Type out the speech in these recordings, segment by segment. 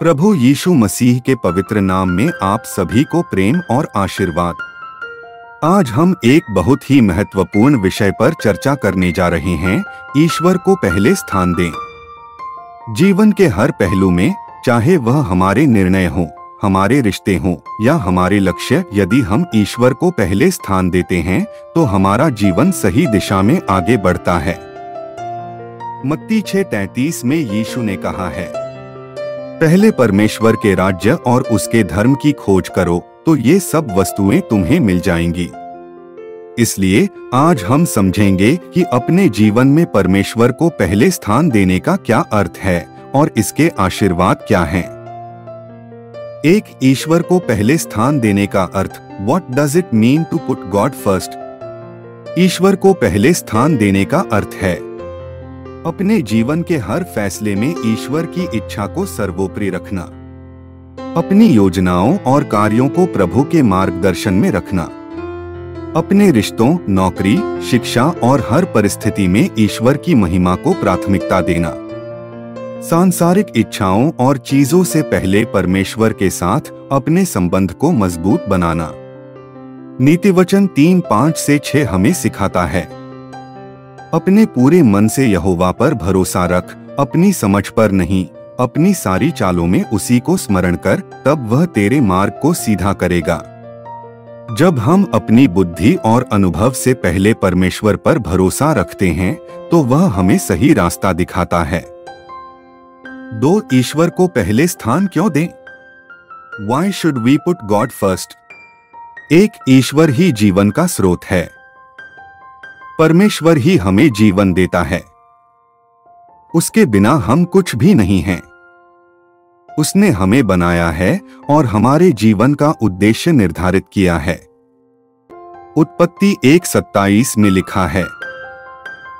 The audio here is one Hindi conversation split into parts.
प्रभु यीशु मसीह के पवित्र नाम में आप सभी को प्रेम और आशीर्वाद। आज हम एक बहुत ही महत्वपूर्ण विषय पर चर्चा करने जा रहे हैं। ईश्वर को पहले स्थान दें। जीवन के हर पहलू में, चाहे वह हमारे निर्णय हो, हमारे रिश्ते हों या हमारे लक्ष्य, यदि हम ईश्वर को पहले स्थान देते हैं तो हमारा जीवन सही दिशा में आगे बढ़ता है। मत्ती 6:33 में यीशु ने कहा है, पहले परमेश्वर के राज्य और उसके धर्म की खोज करो तो ये सब वस्तुएं तुम्हें मिल जाएंगी। इसलिए आज हम समझेंगे कि अपने जीवन में परमेश्वर को पहले स्थान देने का क्या अर्थ है और इसके आशीर्वाद क्या हैं। एक, ईश्वर को पहले स्थान देने का अर्थ। What does it mean to put God first? ईश्वर को पहले स्थान देने का अर्थ है अपने जीवन के हर फैसले में ईश्वर की इच्छा को सर्वोपरि रखना, अपनी योजनाओं और कार्यों को प्रभु के मार्गदर्शन में रखना, अपने रिश्तों, नौकरी, शिक्षा और हर परिस्थिति में ईश्वर की महिमा को प्राथमिकता देना, सांसारिक इच्छाओं और चीजों से पहले परमेश्वर के साथ अपने संबंध को मजबूत बनाना। नीतिवचन 3:5-6 हमें सिखाता है, अपने पूरे मन से यहोवा पर भरोसा रख, अपनी समझ पर नहीं, अपनी सारी चालों में उसी को स्मरण कर, तब वह तेरे मार्ग को सीधा करेगा। जब हम अपनी बुद्धि और अनुभव से पहले परमेश्वर पर भरोसा रखते हैं तो वह हमें सही रास्ता दिखाता है। 2, ईश्वर को पहले स्थान क्यों दें? Why should we put God first? एक, ईश्वर ही जीवन का स्रोत है। परमेश्वर ही हमें जीवन देता है। उसके बिना हम कुछ भी नहीं हैं। उसने हमें बनाया है और हमारे जीवन का उद्देश्य निर्धारित किया है। उत्पत्ति 1:27 में लिखा है,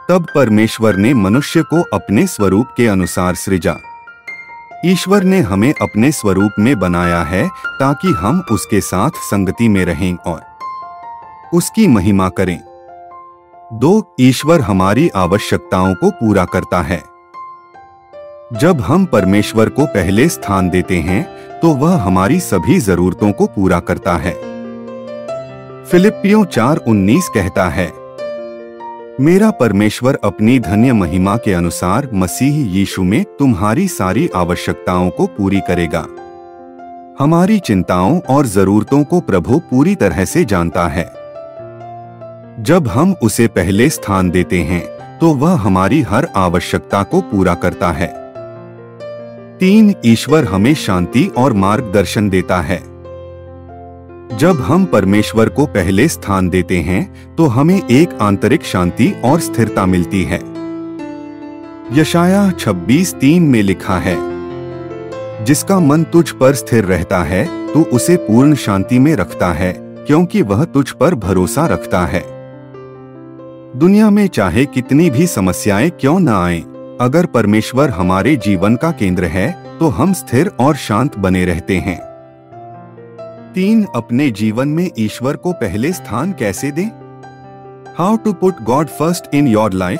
तब परमेश्वर ने मनुष्य को अपने स्वरूप के अनुसार सृजा। ईश्वर ने हमें अपने स्वरूप में बनाया है ताकि हम उसके साथ संगति में रहें और उसकी महिमा करें। 2, ईश्वर हमारी आवश्यकताओं को पूरा करता है। जब हम परमेश्वर को पहले स्थान देते हैं तो वह हमारी सभी जरूरतों को पूरा करता है। फिलिप्पियों 4:19 कहता है, मेरा परमेश्वर अपनी धन्य महिमा के अनुसार मसीह यीशु में तुम्हारी सारी आवश्यकताओं को पूरी करेगा। हमारी चिंताओं और जरूरतों को प्रभु पूरी तरह से जानता है। जब हम उसे पहले स्थान देते हैं तो वह हमारी हर आवश्यकता को पूरा करता है। 3, ईश्वर हमें शांति और मार्गदर्शन देता है। जब हम परमेश्वर को पहले स्थान देते हैं तो हमें एक आंतरिक शांति और स्थिरता मिलती है। यशायाह 26:3 में लिखा है, जिसका मन तुझ पर स्थिर रहता है तू उसे पूर्ण शांति में रखता है, क्योंकि वह तुझ पर भरोसा रखता है। दुनिया में चाहे कितनी भी समस्याएं क्यों न आएं, अगर परमेश्वर हमारे जीवन का केंद्र है तो हम स्थिर और शांत बने रहते हैं। 3, अपने जीवन में ईश्वर को पहले स्थान कैसे दें? How to put God first in your life?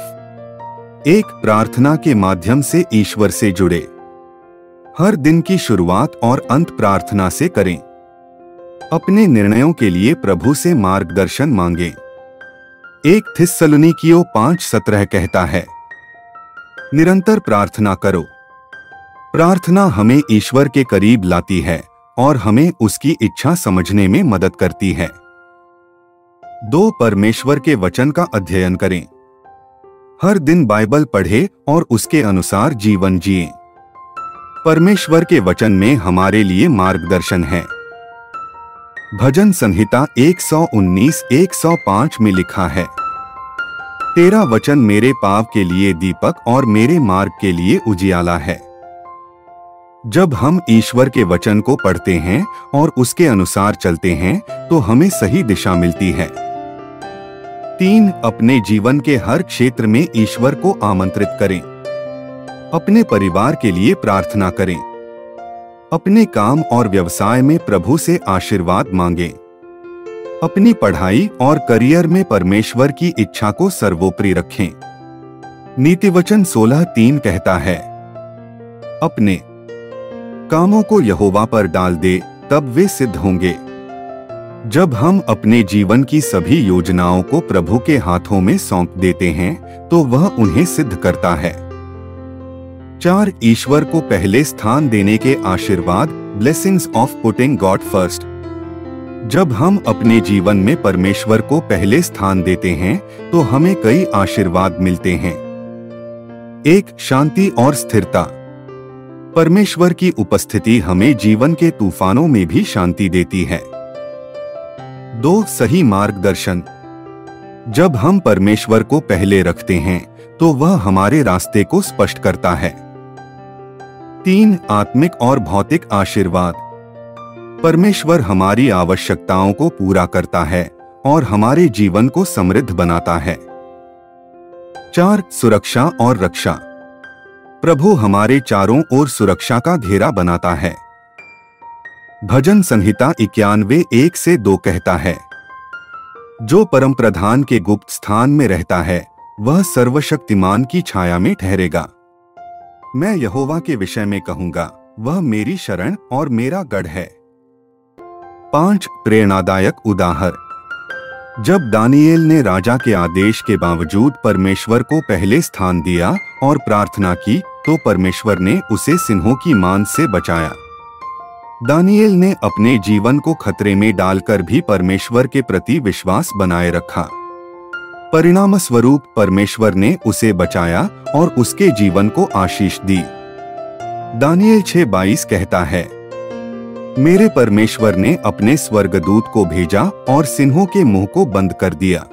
1, प्रार्थना के माध्यम से ईश्वर से जुड़े। हर दिन की शुरुआत और अंत प्रार्थना से करें। अपने निर्णयों के लिए प्रभु से मार्गदर्शन मांगें। 1 थिस्सलुनीकियों 5:17 कहता है, निरंतर प्रार्थना करो। प्रार्थना हमें ईश्वर के करीब लाती है और हमें उसकी इच्छा समझने में मदद करती है। 2, परमेश्वर के वचन का अध्ययन करें। हर दिन बाइबल पढ़ें और उसके अनुसार जीवन जिएं। परमेश्वर के वचन में हमारे लिए मार्गदर्शन है। भजन संहिता 119:105 में लिखा है, तेरा वचन मेरे पाव के लिए दीपक और मेरे मार्ग के लिए उजियाला है। जब हम ईश्वर के वचन को पढ़ते हैं और उसके अनुसार चलते हैं तो हमें सही दिशा मिलती है। 3, अपने जीवन के हर क्षेत्र में ईश्वर को आमंत्रित करें। अपने परिवार के लिए प्रार्थना करें। अपने काम और व्यवसाय में प्रभु से आशीर्वाद मांगें। अपनी पढ़ाई और करियर में परमेश्वर की इच्छा को सर्वोपरि रखें। नीतिवचन 16:3 कहता है, अपने कामों को यहोवा पर डाल दे, तब वे सिद्ध होंगे। जब हम अपने जीवन की सभी योजनाओं को प्रभु के हाथों में सौंप देते हैं तो वह उन्हें सिद्ध करता है। 4 ईश्वर को पहले स्थान देने के आशीर्वाद, blessings of putting God first. जब हम अपने जीवन में परमेश्वर को पहले स्थान देते हैं तो हमें कई आशीर्वाद मिलते हैं। 1 शांति और स्थिरता। परमेश्वर की उपस्थिति हमें जीवन के तूफानों में भी शांति देती है। 2 सही मार्गदर्शन। जब हम परमेश्वर को पहले रखते हैं तो वह हमारे रास्ते को स्पष्ट करता है। 3 आत्मिक और भौतिक आशीर्वाद। परमेश्वर हमारी आवश्यकताओं को पूरा करता है और हमारे जीवन को समृद्ध बनाता है। 4 सुरक्षा और रक्षा। प्रभु हमारे चारों ओर सुरक्षा का घेरा बनाता है। भजन संहिता 91:1-2 कहता है, जो परम प्रधान के गुप्त स्थान में रहता है वह सर्वशक्तिमान की छाया में ठहरेगा। मैं यहोवा के विषय में कहूंगा, वह मेरी शरण और मेरा गढ़ है। 5 प्रेरणादायक उदाहरण। जब दानियेल ने राजा के आदेश के बावजूद परमेश्वर को पहले स्थान दिया और प्रार्थना की तो परमेश्वर ने उसे सिंहों की मांद से बचाया। दानियेल ने अपने जीवन को खतरे में डालकर भी परमेश्वर के प्रति विश्वास बनाए रखा। परिणाम स्वरूप परमेश्वर ने उसे बचाया और उसके जीवन को आशीष दी। दानियेल 6:22 कहता है, मेरे परमेश्वर ने अपने स्वर्गदूत को भेजा और सिंहों के मुंह को बंद कर दिया।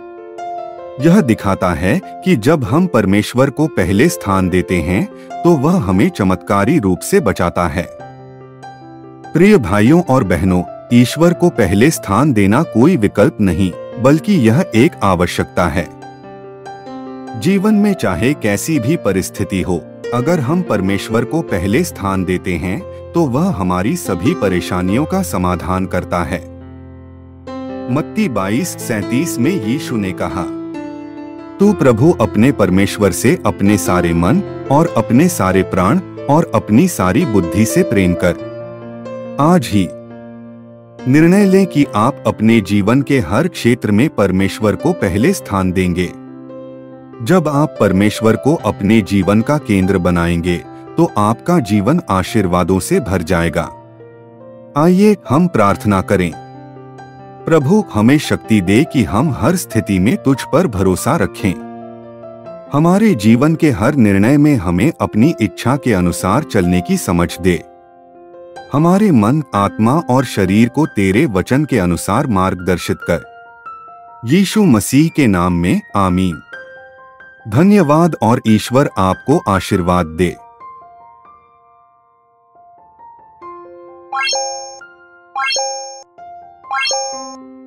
यह दिखाता है कि जब हम परमेश्वर को पहले स्थान देते हैं तो वह हमें चमत्कारी रूप से बचाता है। प्रिय भाइयों और बहनों, ईश्वर को पहले स्थान देना कोई विकल्प नहीं, बल्कि यह एक आवश्यकता है। जीवन में चाहे कैसी भी परिस्थिति हो, अगर हम परमेश्वर को पहले स्थान देते हैं तो वह हमारी सभी परेशानियों का समाधान करता है। मत्ती 22:37 में यीशु ने कहा, तू प्रभु अपने परमेश्वर से अपने सारे मन और अपने सारे प्राण और अपनी सारी बुद्धि से प्रेम कर। आज ही निर्णय लें कि आप अपने जीवन के हर क्षेत्र में परमेश्वर को पहले स्थान देंगे। जब आप परमेश्वर को अपने जीवन का केंद्र बनाएंगे तो आपका जीवन आशीर्वादों से भर जाएगा। आइए हम प्रार्थना करें। प्रभु, हमें शक्ति दे कि हम हर स्थिति में तुझ पर भरोसा रखें। हमारे जीवन के हर निर्णय में हमें अपनी इच्छा के अनुसार चलने की समझ दे। हमारे मन, आत्मा और शरीर को तेरे वचन के अनुसार मार्गदर्शित कर। यीशु मसीह के नाम में आमीन। धन्यवाद और ईश्वर आपको आशीर्वाद दे। Bye.